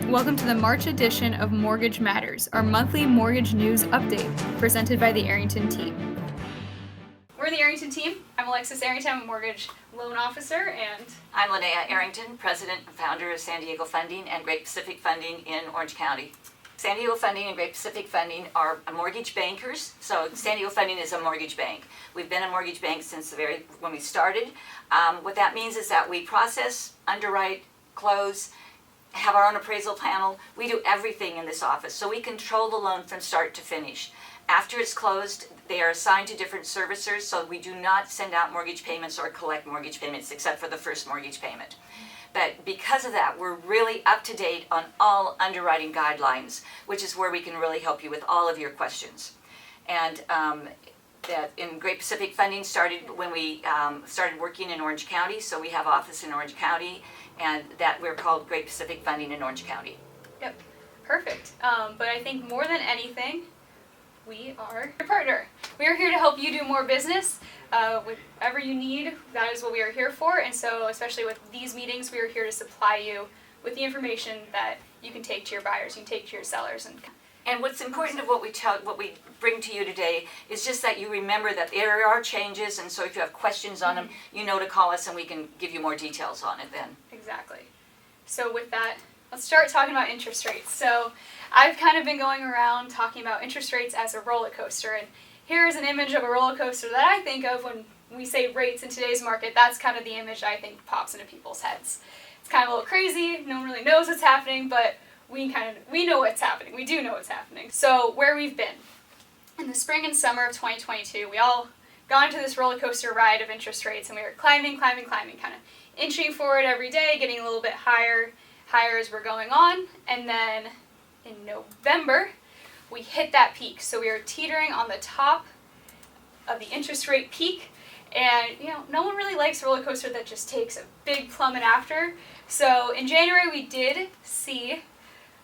Welcome to the March edition of Mortgage Matters, our monthly mortgage news update, presented by the Arrington Team. We're the Arrington Team. I'm Alexis Arrington, I'm a mortgage loan officer, and I'm Linnea Arrington, president and founder of San Diego Funding and Great Pacific Funding in Orange County. San Diego Funding and Great Pacific Funding are mortgage bankers. So San Diego Funding is a mortgage bank. We've been a mortgage bank since when we started. What that means is that we process, underwrite, close, have our own appraisal panel. We do everything in this office. So we control the loan from start to finish. After it's closed, they are assigned to different servicers, so we do not send out mortgage payments or collect mortgage payments except for the first mortgage payment. But because of that, we're really up to date on all underwriting guidelines, which is where we can really help you with all of your questions. And that in Great Pacific Funding started when we started working in Orange County, so we have office in Orange County, and that we're called Great Pacific Funding in Orange County. Yep, perfect. But I think more than anything, we are your partner. We are here to help you do more business. Whatever you need, that is what we are here for. And so, especially with these meetings, we are here to supply you with the information that you can take to your buyers, you can take to your sellers. And what's important of what we bring to you today is just that you remember that there are changes, and so if you have questions on them, you know to call us and we can give you more details on it then. Exactly. So with that, let's start talking about interest rates. So I've kind of been going around talking about interest rates as a roller coaster, and here is an image of a roller coaster that I think of when we say rates in today's market. That's kind of the image I think pops into people's heads. It's kind of a little crazy, no one really knows what's happening, but we know what's happening. We do know what's happening. So where we've been. In the spring and summer of 2022, we all got into this roller coaster ride of interest rates, and we were climbing, kind of inching forward every day, getting a little bit higher as we're going on. And then in November, we hit that peak. So we were teetering on the top of the interest rate peak. And, no one really likes a roller coaster that just takes a big plummet after. So in January, we did see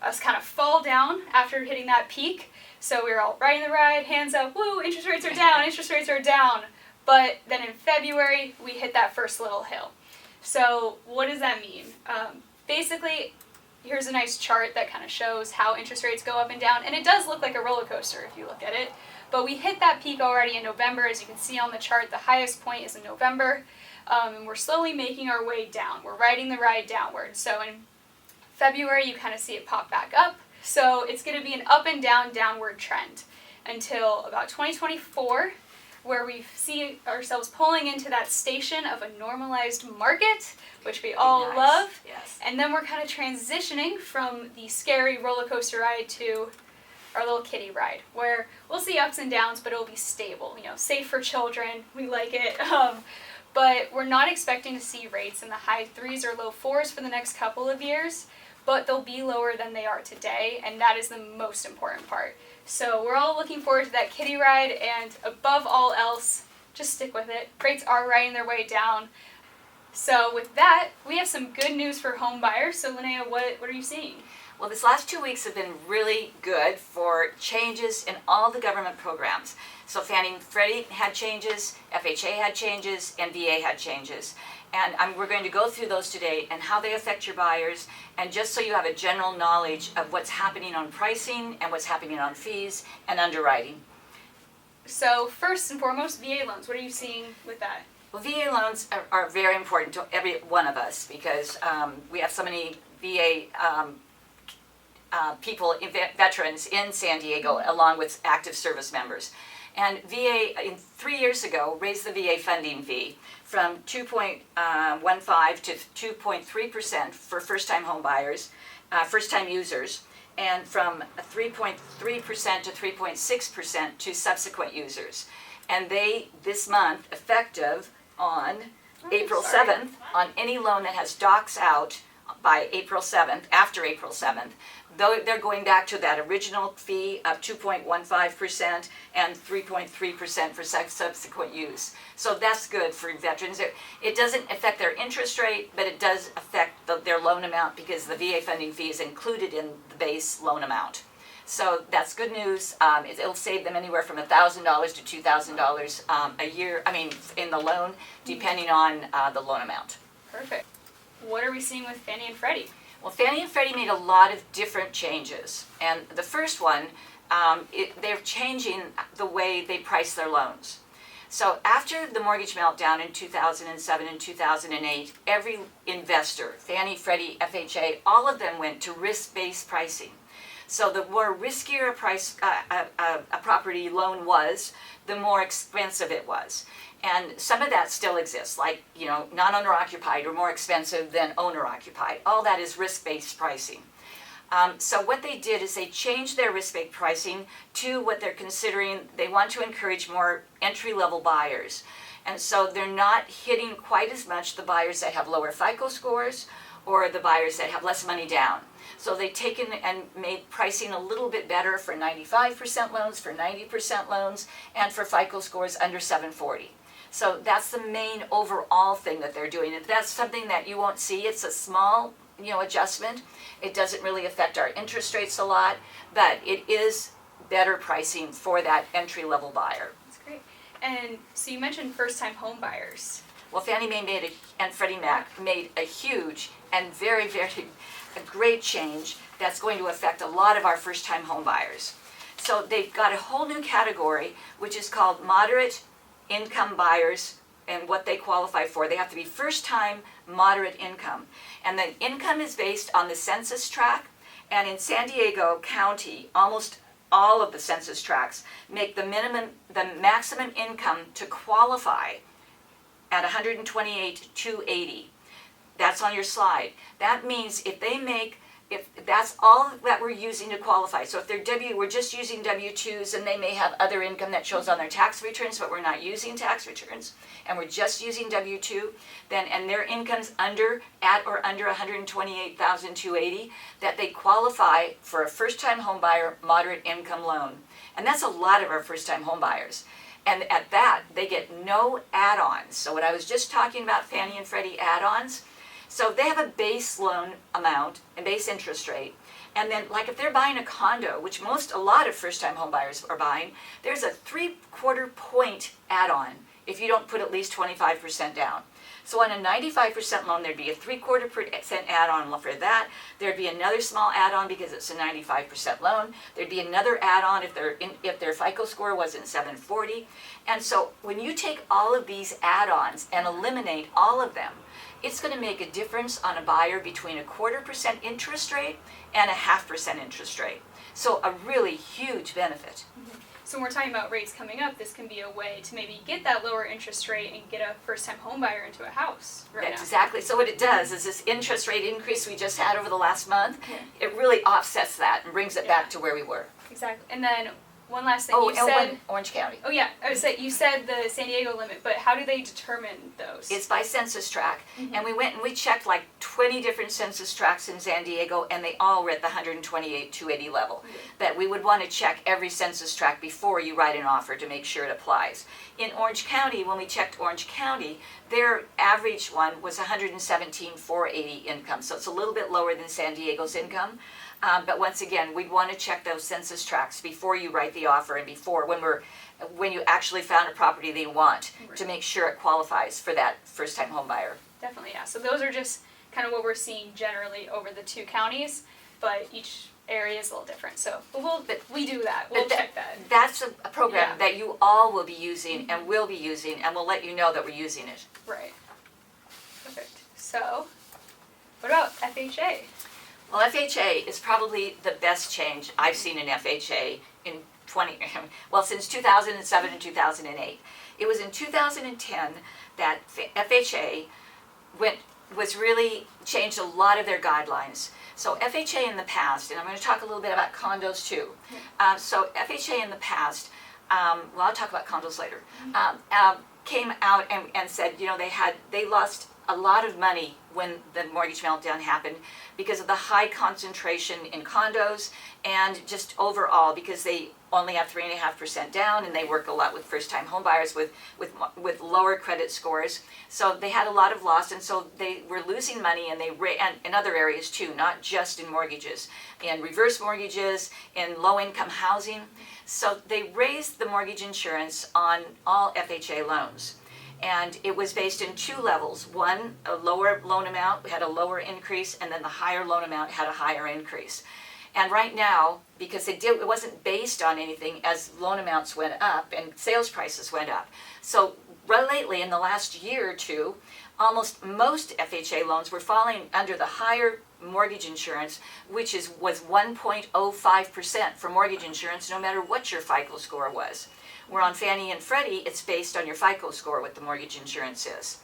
us kind of fall down after hitting that peak. So we were all riding the ride, hands up, woo, interest rates are down, interest rates are down. But then in February, we hit that first little hill. So what does that mean? Basically, here's a nice chart that kind of shows how interest rates go up and down. And it does look like a roller coaster if you look at it. But we hit that peak already in November. As you can see on the chart, the highest point is in November. And we're slowly making our way down. We're riding the ride downward. So in February, you kind of see it pop back up. So it's going to be an up and down, downward trend until about 2024, where we see ourselves pulling into that station of a normalized market, which we all love. Yes. And then we're kind of transitioning from the scary roller coaster ride to our little kiddie ride, where we'll see ups and downs, but it'll be stable, safe for children. We like it. But we're not expecting to see rates in the high 3s or low 4s for the next couple of years, but they'll be lower than they are today, and that is the most important part. So we're all looking forward to that kiddie ride, and above all else, just stick with it. Rates are riding their way down. So with that, we have some good news for home buyers. So Linnea, what are you seeing? Well, this last 2 weeks have been really good for changes in all the government programs. So Fannie and Freddie had changes, FHA had changes, and VA had changes. And we're going to go through those today and how they affect your buyers, and just so you have a general knowledge of what's happening on pricing and what's happening on fees and underwriting. So first and foremost, VA loans. What are you seeing with that? Well, VA loans are very important to every one of us because we have so many VA people, veterans in San Diego, along with active service members. And VA, 3 years ago, raised the VA funding fee from 2.15 to 2.3% for first-time home buyers, first-time users, and from 3.3% to 3.6% to subsequent users. And this month, effective on April 7th, on any loan that has docs out by April 7th, after April 7th, though they're going back to that original fee of 2.15% and 3.3% for subsequent use. So that's good for veterans. It doesn't affect their interest rate, but it does affect their loan amount because the VA funding fee is included in the base loan amount. So that's good news. It'll save them anywhere from $1,000 to $2,000 a year, in the loan, depending on the loan amount. Perfect. What are we seeing with Fannie and Freddie? Well, Fannie and Freddie made a lot of different changes. And the first one, they're changing the way they price their loans. So after the mortgage meltdown in 2007 and 2008, every investor, Fannie, Freddie, FHA, all of them went to risk-based pricing. So the more riskier a property loan was, the more expensive it was. And some of that still exists, like, non-owner occupied or more expensive than owner occupied. All that is risk-based pricing. So what they did is they changed their risk-based pricing to what they're considering, they want to encourage more entry-level buyers. And so they're not hitting quite as much the buyers that have lower FICO scores or the buyers that have less money down. So they've taken and made pricing a little bit better for 95% loans, for 90% loans, and for FICO scores under 740. So that's the main overall thing that they're doing. And that's something that you won't see. It's a small, adjustment. It doesn't really affect our interest rates a lot, but it is better pricing for that entry-level buyer. That's great. And so you mentioned first-time home buyers. Well, Fannie Mae and Freddie Mac made a huge and very, very a great change that's going to affect a lot of our first-time home buyers. So they've got a whole new category, which is called moderate income buyers, and what they qualify for. They have to be first-time moderate income. And the income is based on the census tract, and in San Diego County, almost all of the census tracts make the maximum income to qualify at $128,280. That's on your slide. That means if that's all that we're using to qualify. So if we're just using W-2s, and they may have other income that shows on their tax returns, but we're not using tax returns, and we're just using W-2, and their income's at or under $128,280, that they qualify for a first-time home buyer moderate income loan. And that's a lot of our first-time home buyers. And at that, they get no add-ons. So what I was just talking about, Fannie and Freddie add-ons, so they have a base loan amount and base interest rate. And then, like if they're buying a condo, which a lot of first-time home buyers are buying, there's a 3/4 point add-on if you don't put at least 25% down. So on a 95% loan, there'd be a 3/4% add-on for that. There'd be another small add-on because it's a 95% loan. There'd be another add-on if their FICO score wasn't 740. And so when you take all of these add-ons and eliminate all of them, it's going to make a difference on a buyer between a 1/4% interest rate and a 0.5% interest rate. So a really huge benefit. Mm-hmm. So when we're talking about rates coming up, this can be a way to maybe get that lower interest rate and get a first-time home buyer into a house right now. Exactly. So what it does is this interest rate increase we just had over the last month, it really offsets that and brings it back to where we were. Exactly. And then one last thing, you said Orange County. Oh yeah, you said the San Diego limit, but how do they determine those? It's by census tract, and we went and we checked like 20 different census tracts in San Diego, and they all were at the 128,280 level. That we would want to check every census tract before you write an offer to make sure it applies. In Orange County, when we checked Orange County, their average one was 117,480 income, so it's a little bit lower than San Diego's income. But once again, we'd want to check those census tracts before you write the offer and when you actually found a property they want to make sure it qualifies for that first-time home buyer. Definitely, yeah. So those are just kind of what we're seeing generally over the two counties, but each area is a little different. So we do that. We'll check that. That's a program that you all will be using and will be using, and we'll let you know that we're using it. Right. Perfect. So what about FHA? Well, FHA is probably the best change I've seen in FHA since 2007 and 2008. It was in 2010 that FHA was really changed a lot of their guidelines. So FHA in the past, and I'm going to talk a little bit about condos too. So FHA in the past, I'll talk about condos later, came out and said, they lost a lot of money when the mortgage meltdown happened because of the high concentration in condos and just overall because they only have 3.5% down and they work a lot with first-time home buyers with lower credit scores. So they had a lot of loss, and so they were losing money, and and in other areas too, not just in mortgages, in reverse mortgages, in low-income housing. So they raised the mortgage insurance on all FHA loans. And it was based in two levels. One, a lower loan amount had a lower increase, and then the higher loan amount had a higher increase. And right now, because it wasn't based on anything, as loan amounts went up and sales prices went up. So lately, in the last year or two, almost most FHA loans were falling under the higher mortgage insurance, which was 1.05% for mortgage insurance, no matter what your FICO score was. Where on Fannie and Freddie, it's based on your FICO score, what the mortgage insurance is.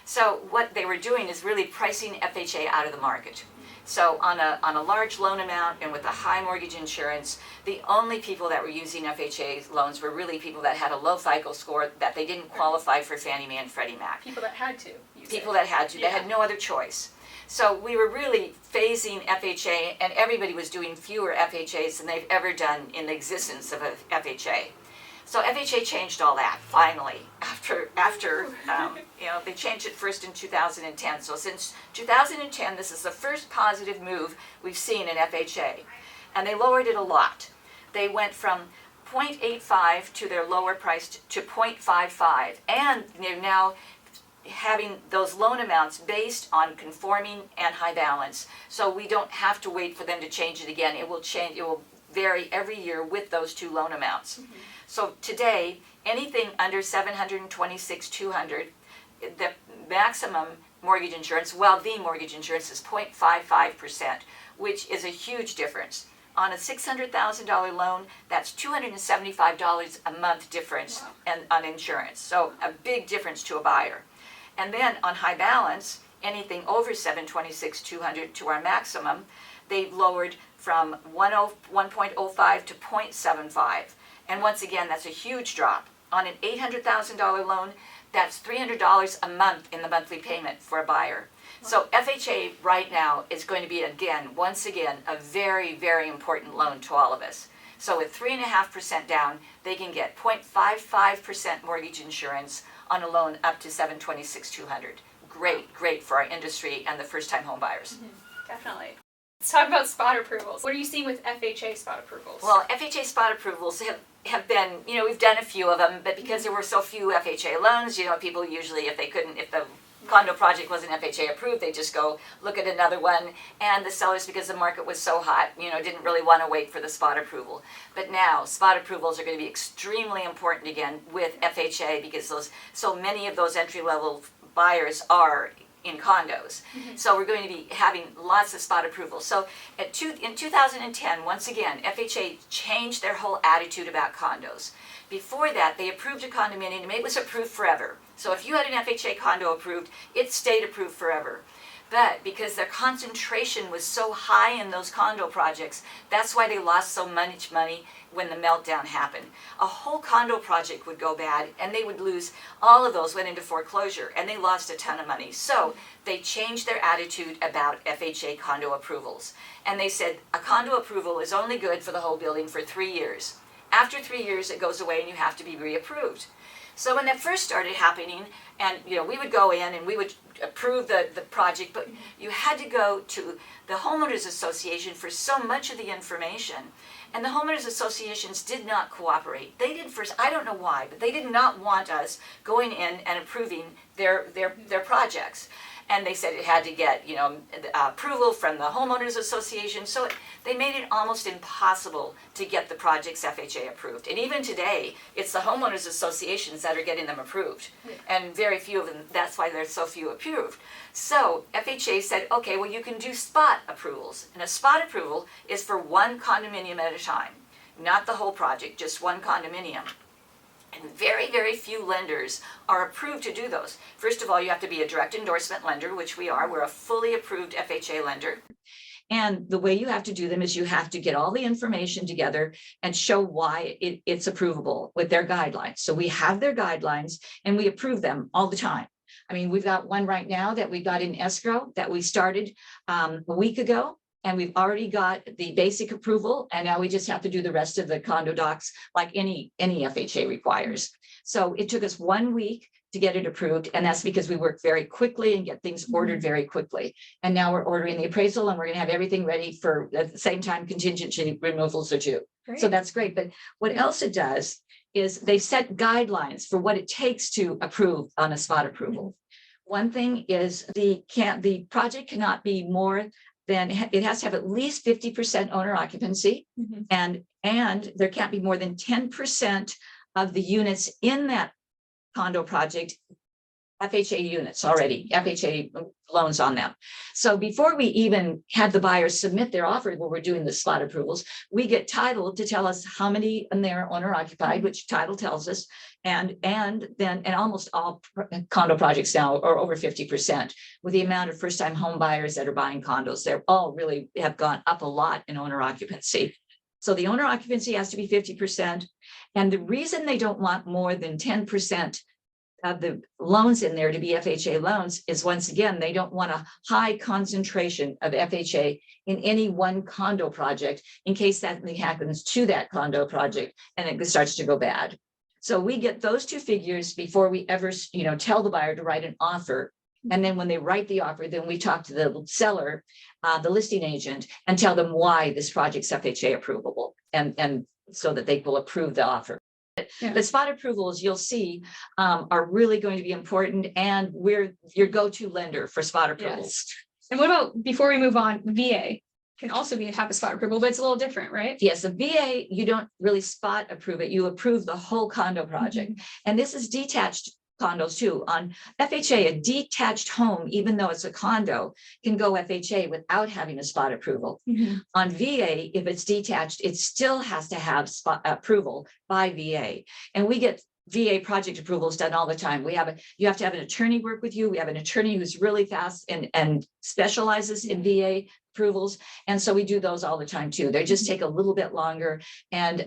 So what they were doing is really pricing FHA out of the market. So on a large loan amount and with a high mortgage insurance, the only people that were using FHA loans were really people that had a low FICO score, that they didn't qualify for Fannie Mae and Freddie Mac. People that had to. People that had to. They had no other choice. So we were really phasing FHA, and everybody was doing fewer FHAs than they've ever done in the existence of a FHA. So FHA changed all that finally after they changed it first in 2010. So since 2010, this is the first positive move we've seen in FHA, and they lowered it a lot. They went from 0.85 to their lower price to 0.55, and they're now having those loan amounts based on conforming and high balance. So we don't have to wait for them to change it again. It will change. It will vary every year with those two loan amounts. Mm-hmm. So today, anything under $726,200, the maximum mortgage insurance, well, the mortgage insurance is 0.55%, which is a huge difference. On a $600,000 loan, that's $275 a month difference. Wow. On insurance. So a big difference to a buyer. And then on high balance, anything over $726,200 to our maximum, they've lowered from 1.05 to 0.75. And once again, that's a huge drop. On an $800,000 loan, that's $300 a month in the monthly payment for a buyer. So FHA right now is going to be, once again, a very, very important loan to all of us. So with 3.5% down, they can get 0.55% mortgage insurance on a loan up to $726,200. Great for our industry and the first-time home buyers. Mm-hmm. Definitely. Let's talk about spot approvals. What are you seeing with FHA spot approvals? Well, FHA spot approvals have been, we've done a few of them, but because there were so few FHA loans, people usually, if the condo project wasn't FHA approved, they just go look at another one. And the sellers, because the market was so hot, didn't really want to wait for the spot approval. But now spot approvals are going to be extremely important again with FHA, because so many of those entry-level buyers are in condos. Mm-hmm. So we're going to be having lots of spot approvals. So in 2010, once again, FHA changed their whole attitude about condos. Before that, they approved a condominium, and it was approved forever. So if you had an FHA condo approved, it stayed approved forever. But because their concentration was so high in those condo projects, that's why they lost so much money when the meltdown happened. A whole condo project would go bad, and they would lose, all of those went into foreclosure, and they lost a ton of money. So they changed their attitude about FHA condo approvals. And they said a condo approval is only good for the whole building for 3 years. After 3 years, it goes away and you have to be reapproved. So when that first started happening, and we would go in and we would approve the project, but you had to go to the homeowners association for so much of the information. And the homeowners associations did not cooperate. They did first, I don't know why, but they did not want us going in and approving their projects. And they said it had to get, approval from the homeowners association. So they made it almost impossible to get the projects FHA approved. And even today, it's the homeowners associations that are getting them approved. Yeah. And very few of them, that's why there's so few approved. So FHA said, okay, well, you can do spot approvals. And a spot approval is for one condominium at a time, not the whole project, just one condominium. And very, very few lenders are approved to do those. First of all, you have to be a direct endorsement lender, which we are. We're a fully approved FHA lender. And the way you have to do them is you have to get all the information together and show why it's approvable with their guidelines. So we have their guidelines and we approve them all the time. I mean, we've got one right now that we got in escrow that we started a week ago. And we've already got the basic approval, and now we just have to do the rest of the condo docs like any FHA requires. So it took us 1 week to get it approved. And that's because we work very quickly and get things ordered very quickly. And now we're ordering the appraisal and we're going to have everything ready for at the same time contingency removals are due. Great. So that's great. But what else it does is they set guidelines for what it takes to approve on a spot approval. One thing is the project cannot be more than, it has to have at least 50% owner occupancy, and there can't be more than 10% of the units in that condo project FHA units already, FHA loans on them. So before we even have the buyers submit their offer when we're doing the spot approvals, we get title to tell us how many in there owner occupied, which title tells us, and almost all condo projects now are over 50%, with the amount of first-time home buyers that are buying condos. They're all really have gone up a lot in owner occupancy. So the owner occupancy has to be 50%. And the reason they don't want more than 10% of the loans in there to be FHA loans is, once again, they don't want a high concentration of FHA in any one condo project in case something happens to that condo project and it starts to go bad. So we get those two figures before we ever, tell the buyer to write an offer. And then when they write the offer, then we talk to the seller, the listing agent, and tell them why this project's FHA approvable, and so that they will approve the offer. Yeah. The spot approvals, you'll see, are really going to be important, and we're your go-to lender for spot approvals. Yes. And what about, before we move on, VA can also have a spot approval, but it's a little different, right? Yes, the VA, you don't really spot approve it. You approve the whole condo project. And this is detached condos too. On FHA, a detached home, even though it's a condo, can go FHA without having a spot approval. On VA, if it's detached, it still has to have spot approval by VA. And we get VA project approvals done all the time. You have to have an attorney work with you. We have an attorney who's really fast and specializes in VA approvals. And so we do those all the time too. They just take a little bit longer. And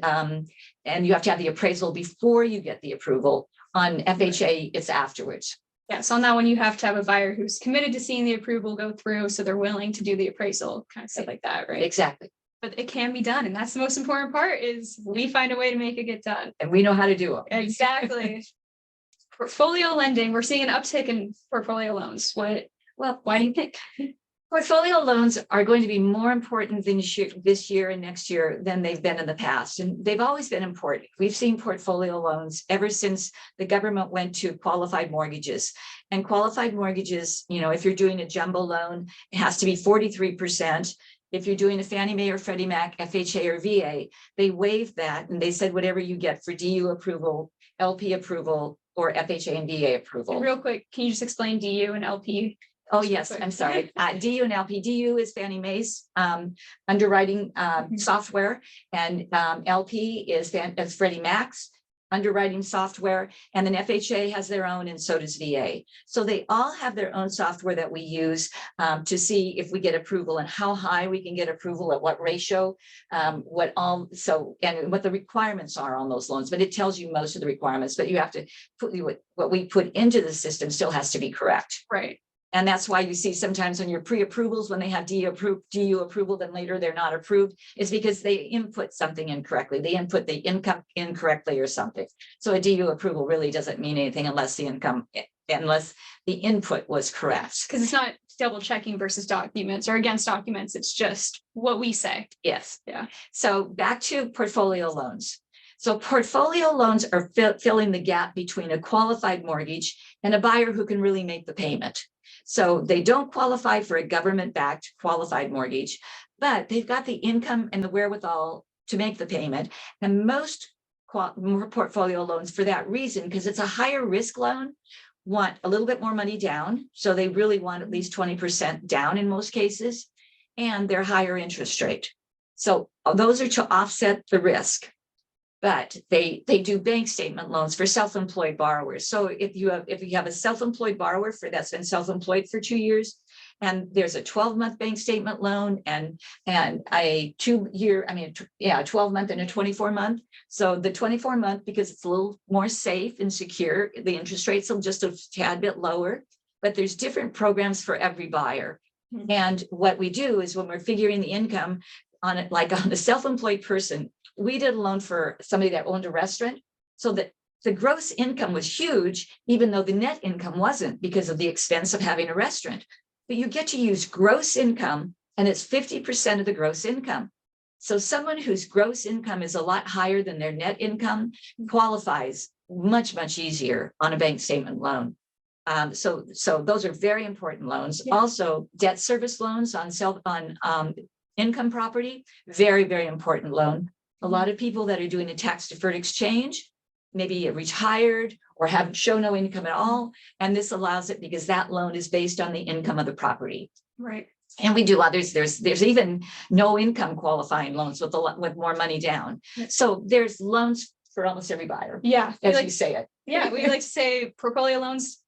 you have to have the appraisal before you get the approval. On FHA, it's afterwards. Yeah, so on that one, you have to have a buyer who's committed to seeing the approval go through, so they're willing to do the appraisal, kind of stuff like that, right? Exactly. But it can be done, and that's the most important part, is we find a way to make it get done. And we know how to do it. Exactly. Portfolio lending, we're seeing an uptick in portfolio loans. Why do you think? Portfolio loans are going to be more important this year and next year than they've been in the past. And they've always been important. We've seen portfolio loans ever since the government went to qualified mortgages. And qualified mortgages, if you're doing a jumbo loan, it has to be 43%. If you're doing a Fannie Mae or Freddie Mac, FHA or VA, they waived that. And they said whatever you get for DU approval, LP approval, or FHA and VA approval. And real quick, can you just explain DU and LP? Oh, yes, I'm sorry. DU and LP. DU is Fannie Mae's underwriting software, and LP is Freddie Mac's underwriting software, and then FHA has their own, and so does VA. So they all have their own software that we use to see if we get approval and how high we can get approval at what ratio, and what the requirements are on those loans. But it tells you most of the requirements, but you have to put what we put into the system still has to be correct. Right. And that's why you see sometimes on your pre-approvals, when they have DU approval, then later they're not approved, is because they input something incorrectly. They input the income incorrectly or something. So a DU approval really doesn't mean anything unless the input was correct. Because it's not double checking versus documents or against documents. It's just what we say. Yes. Yeah. So back to portfolio loans. So portfolio loans are filling the gap between a qualified mortgage and a buyer who can really make the payment. So they don't qualify for a government-backed qualified mortgage, but they've got the income and the wherewithal to make the payment. And most portfolio loans, for that reason, because it's a higher risk loan, want a little bit more money down. So they really want at least 20% down in most cases, and they're higher interest rate. So those are to offset the risk. But they do bank statement loans for self-employed borrowers. So if you have a self-employed borrower that's been self-employed for 2 years, and there's a 12-month bank statement loan and a 12-month and a 24-month. So the 24-month, because it's a little more safe and secure, the interest rates will just a tad bit lower. But there's different programs for every buyer. And what we do is when we're figuring the income on it, like on a self-employed person, we did a loan for somebody that owned a restaurant. So that the gross income was huge, even though the net income wasn't because of the expense of having a restaurant. But you get to use gross income, and it's 50% of the gross income. So someone whose gross income is a lot higher than their net income qualifies much, much easier on a bank statement loan. So those are very important loans. Yeah. Also, debt service loans on income property, very, very important loan. A lot of people that are doing a tax deferred exchange, maybe retired or have show no income at all. And this allows it because that loan is based on the income of the property. Right. And we do others. There's even no income qualifying loans with more money down. So there's loans for almost every buyer. Yeah. As you say it. Yeah. We like to say portfolio loans,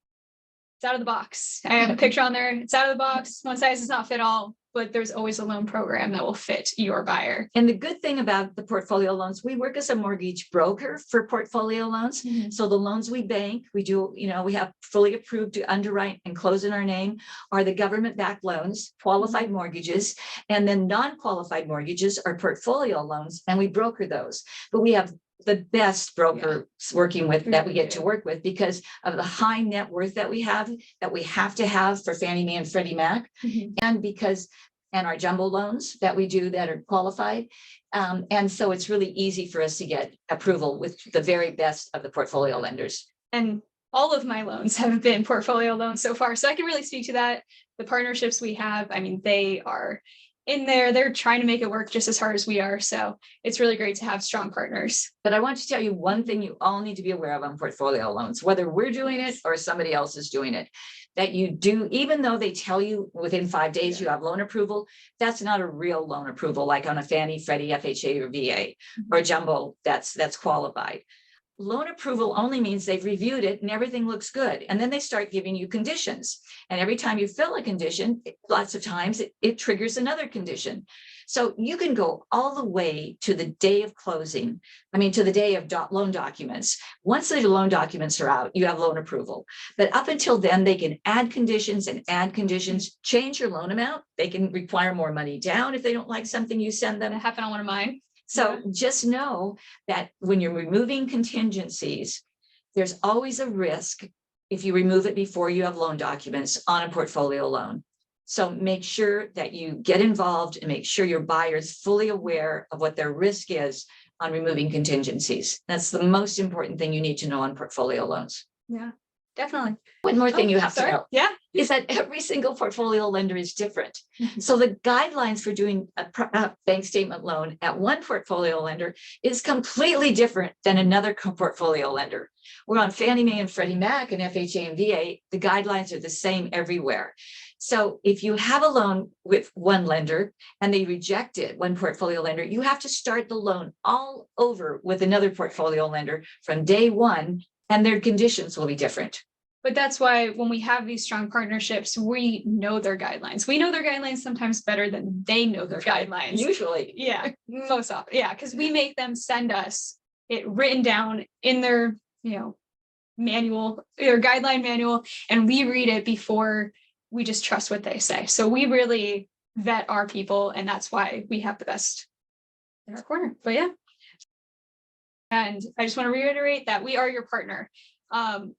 it's out of the box. I have a picture on there. It's out of the box. One size does not fit all, but there's always a loan program that will fit your buyer. And the good thing about the portfolio loans, we work as a mortgage broker for portfolio loans. Mm-hmm. So the loans we bank, we do, we have fully approved to underwrite and close in our name are the government-backed loans, qualified mortgages, and then non-qualified mortgages are portfolio loans, and we broker those. But we have the best brokers working with that we get to work with because of the high net worth that we have to have for Fannie Mae and Freddie Mac, and our jumbo loans that we do that are qualified. And so it's really easy for us to get approval with the very best of the portfolio lenders. And all of my loans have been portfolio loans so far. So I can really speak to that. The partnerships we have, I mean, they are in there. They're trying to make it work just as hard as we are. So it's really great to have strong partners. But I want to tell you one thing you all need to be aware of on portfolio loans, whether we're doing it or somebody else is doing it, that you do, even though they tell you within 5 days you have loan approval, that's not a real loan approval, like on a Fannie, Freddie, FHA, or VA, or jumbo that's qualified. Loan approval only means they've reviewed it and everything looks good. And then they start giving you conditions. And every time you fill a condition, lots of times it triggers another condition. So you can go all the way to the day of closing, to the day of loan documents. Once the loan documents are out, you have loan approval. But up until then, they can add conditions, change your loan amount. They can require more money down if they don't like something you send them. That happened on one of mine. So just know that when you're removing contingencies, there's always a risk if you remove it before you have loan documents on a portfolio loan. So make sure that you get involved and make sure your buyer is fully aware of what their risk is on removing contingencies. That's the most important thing you need to know on portfolio loans. Yeah, definitely. One more thing you have to know. Yeah. Is that every single portfolio lender is different. So the guidelines for doing a bank statement loan at one portfolio lender is completely different than another portfolio lender. We're on Fannie Mae and Freddie Mac and FHA and VA, the guidelines are the same everywhere. So if you have a loan with one lender and they reject it, one portfolio lender, you have to start the loan all over with another portfolio lender from day one, and their conditions will be different. But that's why when we have these strong partnerships, we know their guidelines. We know their guidelines sometimes better than they know their guidelines. Usually. Yeah, most often. Yeah, because we make them send us it written down in their, manual, their guideline manual, and we read it before we just trust what they say. So we really vet our people, and that's why we have the best in our corner. But yeah. And I just want to reiterate that we are your partner.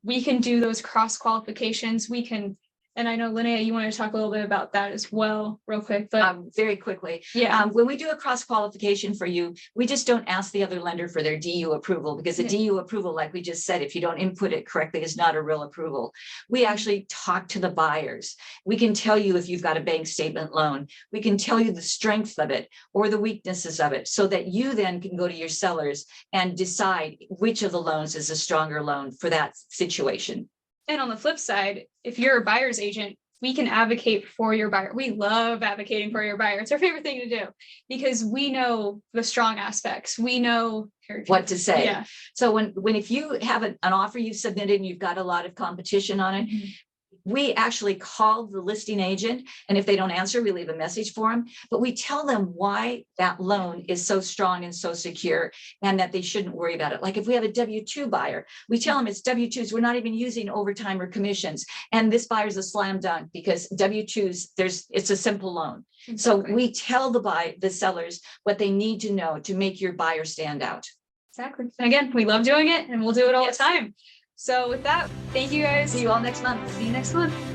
We can do those cross qualifications. We can, and I know Linnea, you want to talk a little bit about that as well, real quick. But very quickly, yeah, when we do a cross qualification for you, we just don't ask the other lender for their DU approval, because the DU approval, like we just said, if you don't input it correctly, is not a real approval. We actually talk to the buyers. We can tell you if you've got a bank statement loan. We can tell you the strength of it or the weaknesses of it, so that you then can go to your sellers and decide which of the loans is a stronger loan for that situation. And on the flip side, if you're a buyer's agent, we can advocate for your buyer. We love advocating for your buyer. It's our favorite thing to do, because we know the strong aspects. We know what to say. Yeah. So if you have an offer you've submitted and you've got a lot of competition on it, we actually call the listing agent, and if they don't answer, we leave a message for them, but we tell them why that loan is so strong and so secure, and that they shouldn't worry about it. Like if we have a W-2 buyer, we tell them it's W-2s. We're not even using overtime or commissions. And this buyer's a slam dunk, because W-2s, it's a simple loan. Exactly. So we tell the sellers what they need to know to make your buyer stand out. Exactly. And again, we love doing it and we'll do it all Yes. the time. So with that, thank you guys. See you all next month. See you next month.